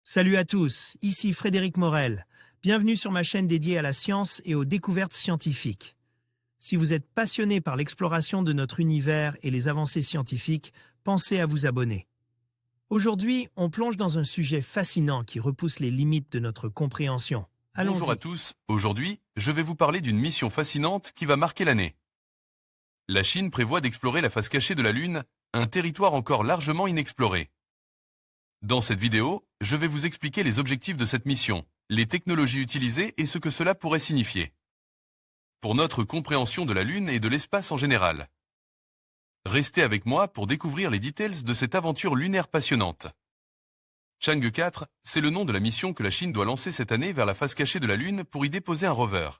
Salut à tous, ici Frédéric Morel. Bienvenue sur ma chaîne dédiée à la science et aux découvertes scientifiques. Si vous êtes passionné par l'exploration de notre univers et les avancées scientifiques, pensez à vous abonner. Aujourd'hui, on plonge dans un sujet fascinant qui repousse les limites de notre compréhension. Bonjour à Allons-y. tous, aujourd'hui, je vais vous parler d'une mission fascinante qui va marquer l'année. La Chine prévoit d'explorer la face cachée de la Lune, un territoire encore largement inexploré. Dans cette vidéo, je vais vous expliquer les objectifs de cette mission, les technologies utilisées et ce que cela pourrait signifier pour notre compréhension de la Lune et de l'espace en général. Restez avec moi pour découvrir les details de cette aventure lunaire passionnante. Chang'e 4, c'est le nom de la mission que la Chine doit lancer cette année vers la face cachée de la Lune pour y déposer un rover.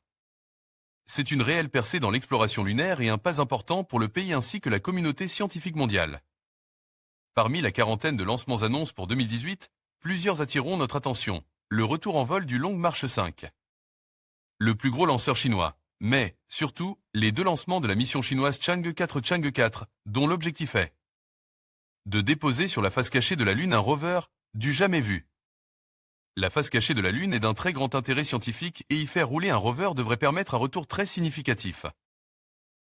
C'est une réelle percée dans l'exploration lunaire et un pas important pour le pays ainsi que la communauté scientifique mondiale. Parmi la quarantaine de lancements annonces pour 2018, plusieurs attireront notre attention. Le retour en vol du Long March 5. Le plus gros lanceur chinois. Mais, surtout, les deux lancements de la mission chinoise Chang'e 4, dont l'objectif est de déposer sur la face cachée de la Lune un rover du jamais vu. La face cachée de la Lune est d'un très grand intérêt scientifique et y faire rouler un rover devrait permettre un retour très significatif.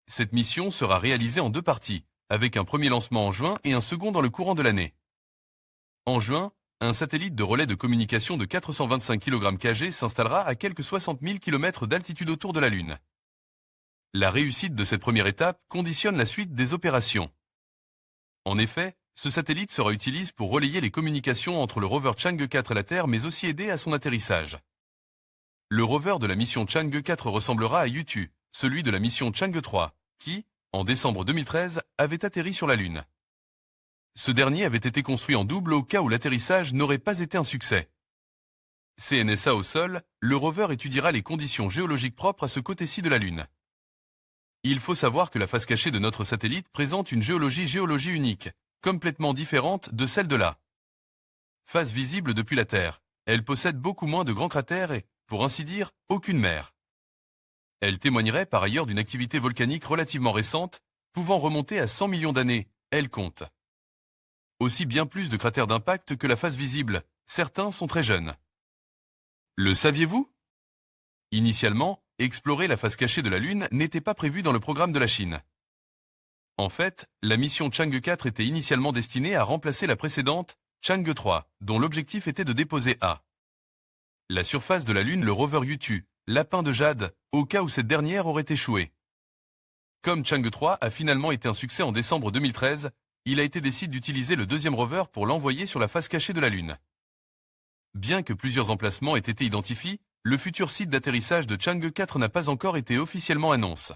Cette mission sera réalisée en deux parties, avec un premier lancement en juin et un second dans le courant de l'année. En juin, un satellite de relais de communication de 425 kg s'installera à quelques 60 000 km d'altitude autour de la Lune. La réussite de cette première étape conditionne la suite des opérations. En effet, ce satellite sera utilisé pour relayer les communications entre le rover Chang'e 4 et la Terre mais aussi aider à son atterrissage. Le rover de la mission Chang'e 4 ressemblera à Yutu, celui de la mission Chang'e 3, qui, en décembre 2013, avait atterri sur la Lune. Ce dernier avait été construit en double au cas où l'atterrissage n'aurait pas été un succès. CNSA au sol, le rover étudiera les conditions géologiques propres à ce côté-ci de la Lune. Il faut savoir que la face cachée de notre satellite présente une géologie unique, complètement différente de celle de la face visible depuis la Terre. Elle possède beaucoup moins de grands cratères et, pour ainsi dire, aucune mer. Elle témoignerait par ailleurs d'une activité volcanique relativement récente, pouvant remonter à 100 millions d'années, elle compte aussi bien plus de cratères d'impact que la face visible, certains sont très jeunes. Le saviez-vous? Initialement, explorer la face cachée de la Lune n'était pas prévu dans le programme de la Chine. En fait, la mission Chang'e 4 était initialement destinée à remplacer la précédente, Chang'e 3, dont l'objectif était de déposer à la surface de la Lune le rover Yutu, lapin de jade, au cas où cette dernière aurait échoué. Comme Chang'e 3 a finalement été un succès en décembre 2013, il a été décidé d'utiliser le deuxième rover pour l'envoyer sur la face cachée de la Lune. Bien que plusieurs emplacements aient été identifiés, le futur site d'atterrissage de Chang'e 4 n'a pas encore été officiellement annoncé.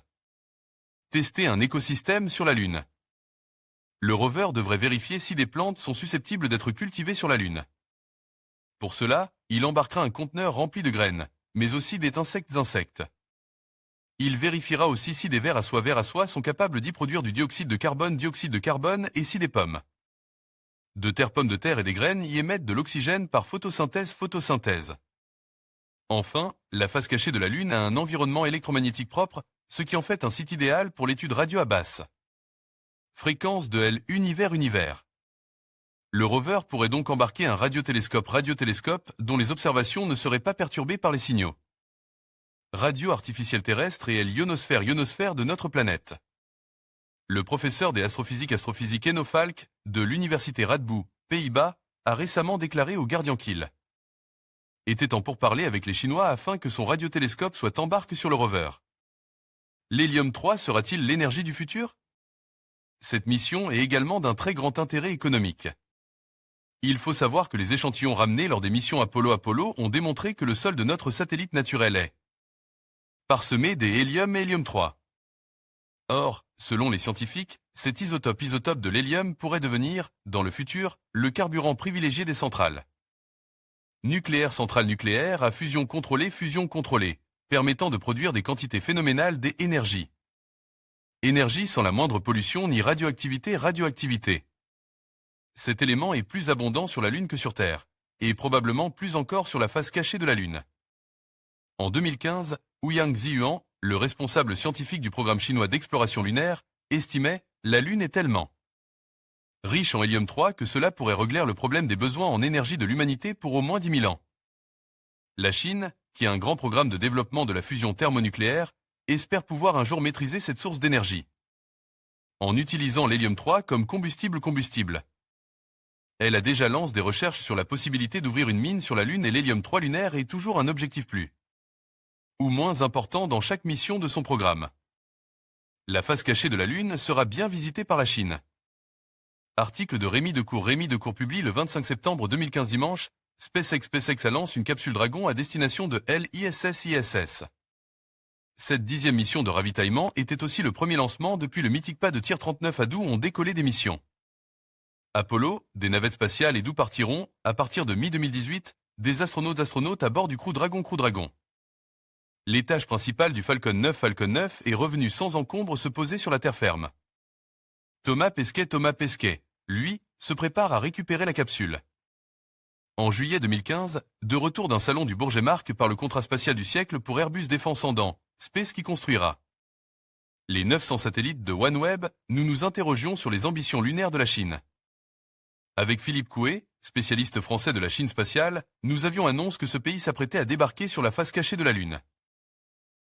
Tester un écosystème sur la Lune. Le rover devrait vérifier si des plantes sont susceptibles d'être cultivées sur la Lune. Pour cela, il embarquera un conteneur rempli de graines, mais aussi des insectes. Il vérifiera aussi si des vers à soie sont capables d'y produire du dioxyde de carbone et si des pommes de terre, pommes de terre et des graines y émettent de l'oxygène par photosynthèse. Enfin, la face cachée de la Lune a un environnement électromagnétique propre, ce qui en fait un site idéal pour l'étude radio à basse fréquence de L-univers. Le rover pourrait donc embarquer un radiotélescope dont les observations ne seraient pas perturbées par les signaux radio artificielle terrestre et l'ionosphère de notre planète. Le professeur des astrophysiques Enno Falk, de l'université Radboud, Pays-Bas, a récemment déclaré au Guardian qu'il était en pourparlers avec les Chinois afin que son radiotélescope soit embarqué sur le rover. L'hélium 3 sera-t-il l'énergie du futur? Cette mission est également d'un très grand intérêt économique. Il faut savoir que les échantillons ramenés lors des missions Apollo ont démontré que le sol de notre satellite naturel est parsemé des hélium et hélium 3. Or, selon les scientifiques, cet isotope de l'hélium pourrait devenir, dans le futur, le carburant privilégié des centrales nucléaires à fusion contrôlée, permettant de produire des quantités phénoménales d'énergie. Énergie sans la moindre pollution ni radioactivité. Cet élément est plus abondant sur la Lune que sur Terre, et probablement plus encore sur la face cachée de la Lune. En 2015, Ouyang Ziyuan, le responsable scientifique du programme chinois d'exploration lunaire, estimait « La Lune est tellement riche en hélium-3 que cela pourrait régler le problème des besoins en énergie de l'humanité pour au moins 10 000 ans. La Chine, qui a un grand programme de développement de la fusion thermonucléaire, espère pouvoir un jour maîtriser cette source d'énergie en utilisant l'hélium-3 comme combustible. Elle a déjà lancé des recherches sur la possibilité d'ouvrir une mine sur la Lune et l'hélium-3 lunaire est toujours un objectif plus ou moins important dans chaque mission de son programme. La face cachée de la Lune sera bien visitée par la Chine. Article de Rémi Decour. Rémi Decour publie le 25 septembre 2015 dimanche, SpaceX lance une capsule Dragon à destination de l'ISS. Cette 10e mission de ravitaillement était aussi le premier lancement depuis le mythique pas de tir 39 à d'où ont décollé des missions Apollo, des navettes spatiales et d'où partiront, à partir de mi-2018, des astronautes à bord du Crew Dragon. L'étage principal du Falcon 9 est revenu sans encombre se poser sur la terre ferme. Thomas Pesquet, lui, se prépare à récupérer la capsule. En juillet 2015, de retour d'un salon du Bourget-Marc par le contrat spatial du siècle pour Airbus Défense Andan, Space qui construira les 900 satellites de OneWeb, nous nous interrogions sur les ambitions lunaires de la Chine. Avec Philippe Coué, spécialiste français de la Chine spatiale, nous avions annoncé que ce pays s'apprêtait à débarquer sur la face cachée de la Lune.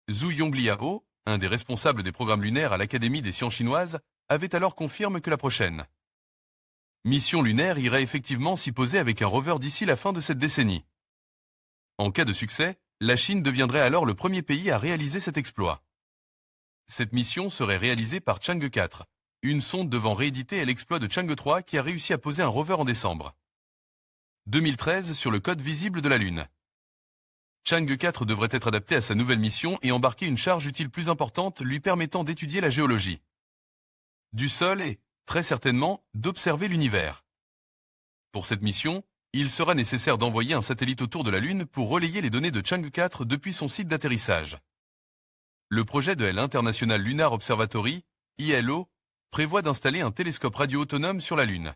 Zhu Yongliao, un des responsables des programmes lunaires à l'Académie des sciences chinoises, avait alors confirmé que la prochaine mission lunaire irait effectivement s'y poser avec un rover d'ici la fin de cette décennie. En cas de succès, la Chine deviendrait alors le premier pays à réaliser cet exploit. Cette mission serait réalisée par Chang'e 4, une sonde devant rééditer l'exploit de Chang'e 3 qui a réussi à poser un rover en décembre 2013 sur le code visible de la Lune. Chang'e 4 devrait être adapté à sa nouvelle mission et embarquer une charge utile plus importante lui permettant d'étudier la géologie du sol et, très certainement, d'observer l'univers. Pour cette mission, il sera nécessaire d'envoyer un satellite autour de la Lune pour relayer les données de Chang'e 4 depuis son site d'atterrissage. Le projet de l'International Lunar Observatory, ILO, prévoit d'installer un télescope radio autonome sur la Lune.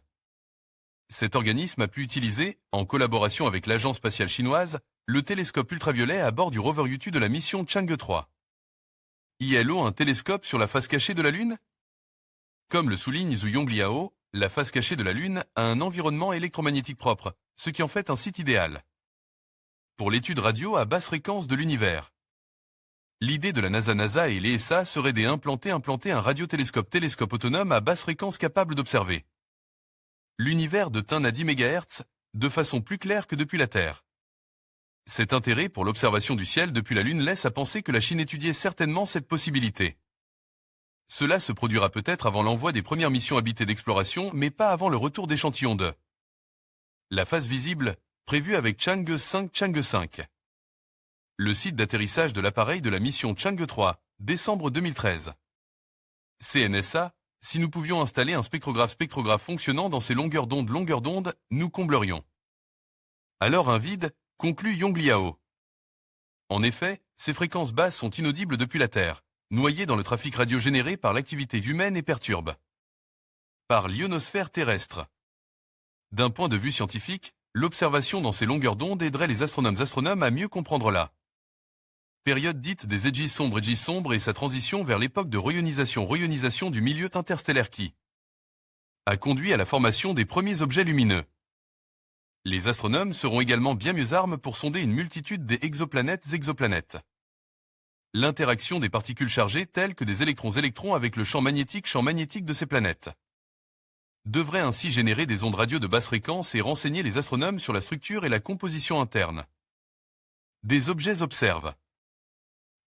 Cet organisme a pu utiliser, en collaboration avec l'agence spatiale chinoise, le télescope ultraviolet à bord du rover Yutu de la mission Chang'e 3. ILO, un télescope sur la face cachée de la Lune? Comme le souligne Zhu Yongliao, la face cachée de la Lune a un environnement électromagnétique propre, ce qui en fait un site idéal pour l'étude radio à basse fréquence de l'univers. L'idée de la NASA et l'ESA serait d'implanter un radiotélescope autonome à basse fréquence capable d'observer l'univers de 10 à 10 MHz de façon plus claire que depuis la Terre. Cet intérêt pour l'observation du ciel depuis la Lune laisse à penser que la Chine étudiait certainement cette possibilité. Cela se produira peut-être avant l'envoi des premières missions habitées d'exploration, mais pas avant le retour d'échantillons de la face visible, prévue avec Chang'e 5. Le site d'atterrissage de l'appareil de la mission Chang'e 3, décembre 2013. CNSA, si nous pouvions installer un spectrographe fonctionnant dans ces longueurs d'onde, nous comblerions alors un vide, conclut Yongliao. En effet, ces fréquences basses sont inaudibles depuis la Terre, noyées dans le trafic radio généré par l'activité humaine et perturbent par l'ionosphère terrestre. D'un point de vue scientifique, l'observation dans ces longueurs d'onde aiderait les astronomes à mieux comprendre la période dite des égis sombres et sa transition vers l'époque de rayonisation du milieu interstellaire qui a conduit à la formation des premiers objets lumineux. Les astronomes seront également bien mieux armés pour sonder une multitude des exoplanètes. L'interaction des particules chargées telles que des électrons avec le champ magnétique de ces planètes devrait ainsi générer des ondes radio de basse fréquence et renseigner les astronomes sur la structure et la composition interne des objets observés.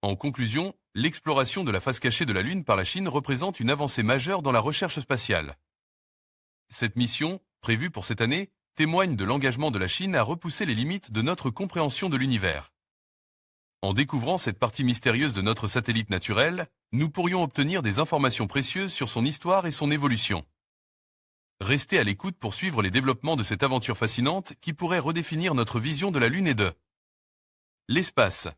En conclusion, l'exploration de la face cachée de la Lune par la Chine représente une avancée majeure dans la recherche spatiale. Cette mission, prévue pour cette année, témoigne de l'engagement de la Chine à repousser les limites de notre compréhension de l'univers. En découvrant cette partie mystérieuse de notre satellite naturel, nous pourrions obtenir des informations précieuses sur son histoire et son évolution. Restez à l'écoute pour suivre les développements de cette aventure fascinante qui pourrait redéfinir notre vision de la Lune et de l'espace.